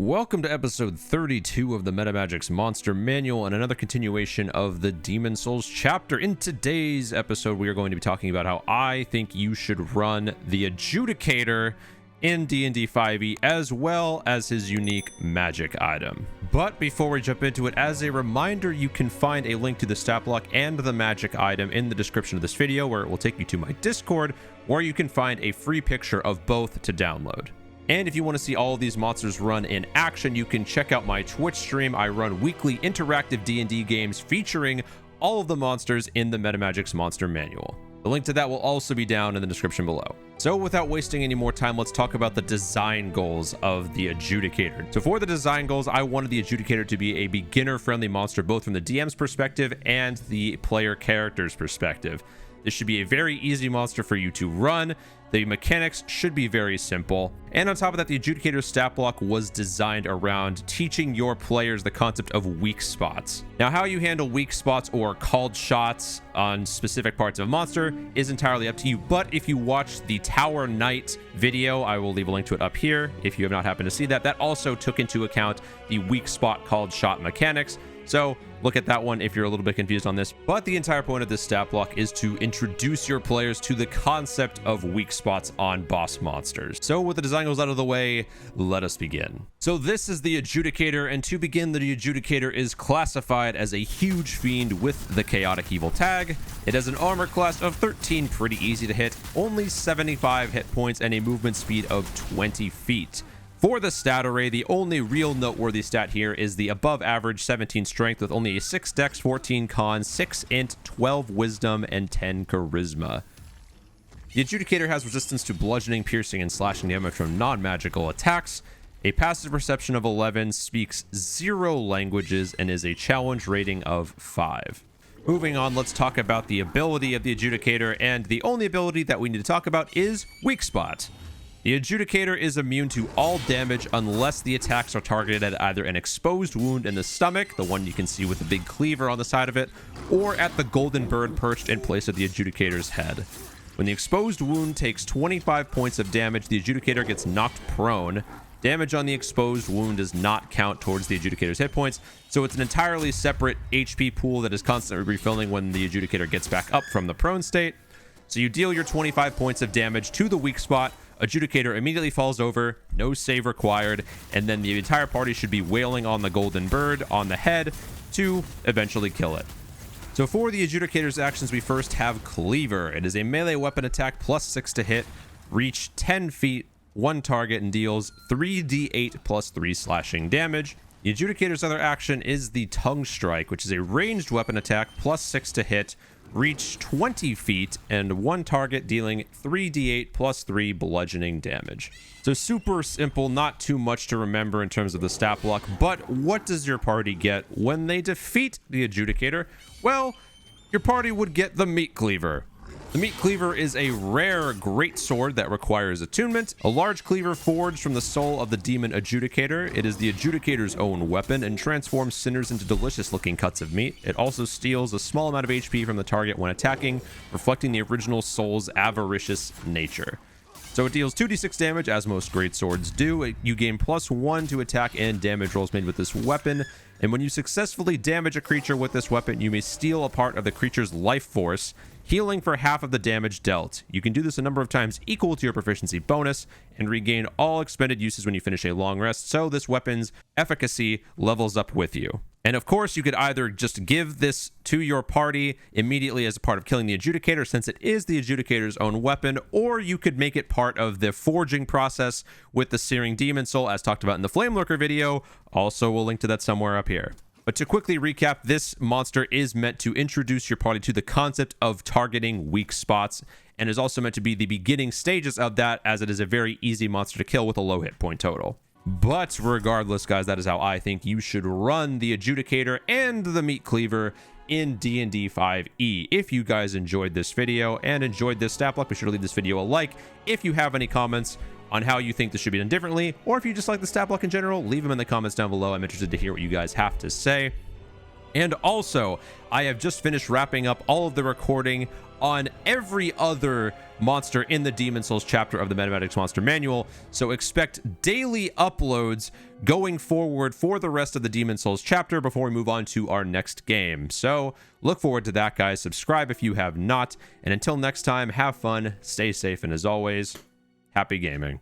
Welcome to episode 32 of the Metamagix Monster Manual and another continuation of the Demon Souls chapter. In today's episode, we are going to be talking about how I think you should run the Adjudicator in DnD 5e as well as his unique magic item. But before we jump into it, as a reminder, you can find a link to the stat block and the magic item in the description of this video, where it will take you to my Discord, where you can find a free picture of both to download. And if you want to see all of these monsters run in action, you can check out my Twitch stream. I run weekly interactive D&D games featuring all of the monsters in the Metamagix Monster Manual. The link to that will also be down in the description below. So without wasting any more time, let's talk about the design goals of the Adjudicator. So for the design goals, I wanted the Adjudicator to be a beginner-friendly monster, both from the DM's perspective and the player character's perspective. This should be a very easy monster for you to run. The mechanics should be very simple. And on top of that, the Adjudicator's stat block was designed around teaching your players the concept of weak spots. Now, how you handle weak spots or called shots on specific parts of a monster is entirely up to you. But if you watch the Tower Knight video, I will leave a link to it up here if you have not happened to see that. That also took into account the weak spot called shot mechanics. So look at that one if you're a little bit confused on this. But the entire point of this stat block is to introduce your players to the concept of weak spots on boss monsters. So with the design goals out of the way, let us begin. So this is the Adjudicator, and to begin, the Adjudicator is classified as a huge fiend with the Chaotic Evil tag. It has an armor class of 13, pretty easy to hit, only 75 hit points, and a movement speed of 20 feet. For the stat array, the only real noteworthy stat here is the above average 17 strength with only a 6 dex, 14 con, 6 int, 12 wisdom, and 10 charisma. The Adjudicator has resistance to bludgeoning, piercing, and slashing damage from non-magical attacks, a passive perception of 11, speaks 0 languages, and is a challenge rating of 5. Moving on, let's talk about the ability of the Adjudicator, and the only ability that we need to talk about is Weak Spot. The Adjudicator is immune to all damage unless the attacks are targeted at either an exposed wound in the stomach, the one you can see with the big cleaver on the side of it, or at the golden bird perched in place of the Adjudicator's head. When the exposed wound takes 25 points of damage, the Adjudicator gets knocked prone. Damage on the exposed wound does not count towards the Adjudicator's hit points, so it's an entirely separate HP pool that is constantly refilling when the Adjudicator gets back up from the prone state. So you deal your 25 points of damage to the weak spot, Adjudicator immediately falls over, no save required, and then the entire party should be wailing on the golden bird on the head to eventually kill it. So for the Adjudicator's actions, we first have Cleaver. It is a melee weapon attack plus 6 to hit, reach 10 feet, 1 target, and deals 3d8 plus 3 slashing damage. The Adjudicator's other action is the Tongue Strike, which is a ranged weapon attack plus 6 to hit, reach 20 feet, and 1 target, dealing 3d8 plus 3 bludgeoning damage. So super simple, not too much to remember in terms of the stat block, but what does your party get when they defeat the Adjudicator? Well, your party would get the Meat Cleaver. The Meat Cleaver is a rare great sword that requires attunement, a large cleaver forged from the soul of the demon Adjudicator. It is the Adjudicator's own weapon and transforms sinners into delicious looking cuts of meat. It also steals a small amount of HP from the target when attacking, reflecting the original soul's avaricious nature. So it deals 2d6 damage, as most great swords do. You gain +1 to attack and damage rolls made with this weapon. And when you successfully damage a creature with this weapon, you may steal a part of the creature's life force, healing for half of the damage dealt. You can do this a number of times equal to your proficiency bonus and regain all expended uses when you finish a long rest, so this weapon's efficacy levels up with you. And of course, you could either just give this to your party immediately as a part of killing the Adjudicator, since it is the Adjudicator's own weapon, or you could make it part of the forging process with the Searing Demon Soul, as talked about in the Flame Lurker video. Also, we'll link to that somewhere up here. But to quickly recap, this monster is meant to introduce your party to the concept of targeting weak spots, and is also meant to be the beginning stages of that, as it is a very easy monster to kill with a low hit point total. But regardless, guys, that is how I think you should run the Adjudicator and the Meat Cleaver in D&D 5e. If you guys enjoyed this video and enjoyed this stat block, be sure to leave this video a like. If you have any comments on how you think this should be done differently, or if you just like the stat block in general, leave them in the comments down below. I'm interested to hear what you guys have to say. And also, I have just finished wrapping up all of the recording on every other monster in the Demon Souls chapter of the Metamagix Monster Manual, so expect daily uploads going forward for the rest of the Demon Souls chapter before we move on to our next game. So look forward to that, guys. Subscribe if you have not, and until next time, have fun, stay safe, and as always, happy gaming.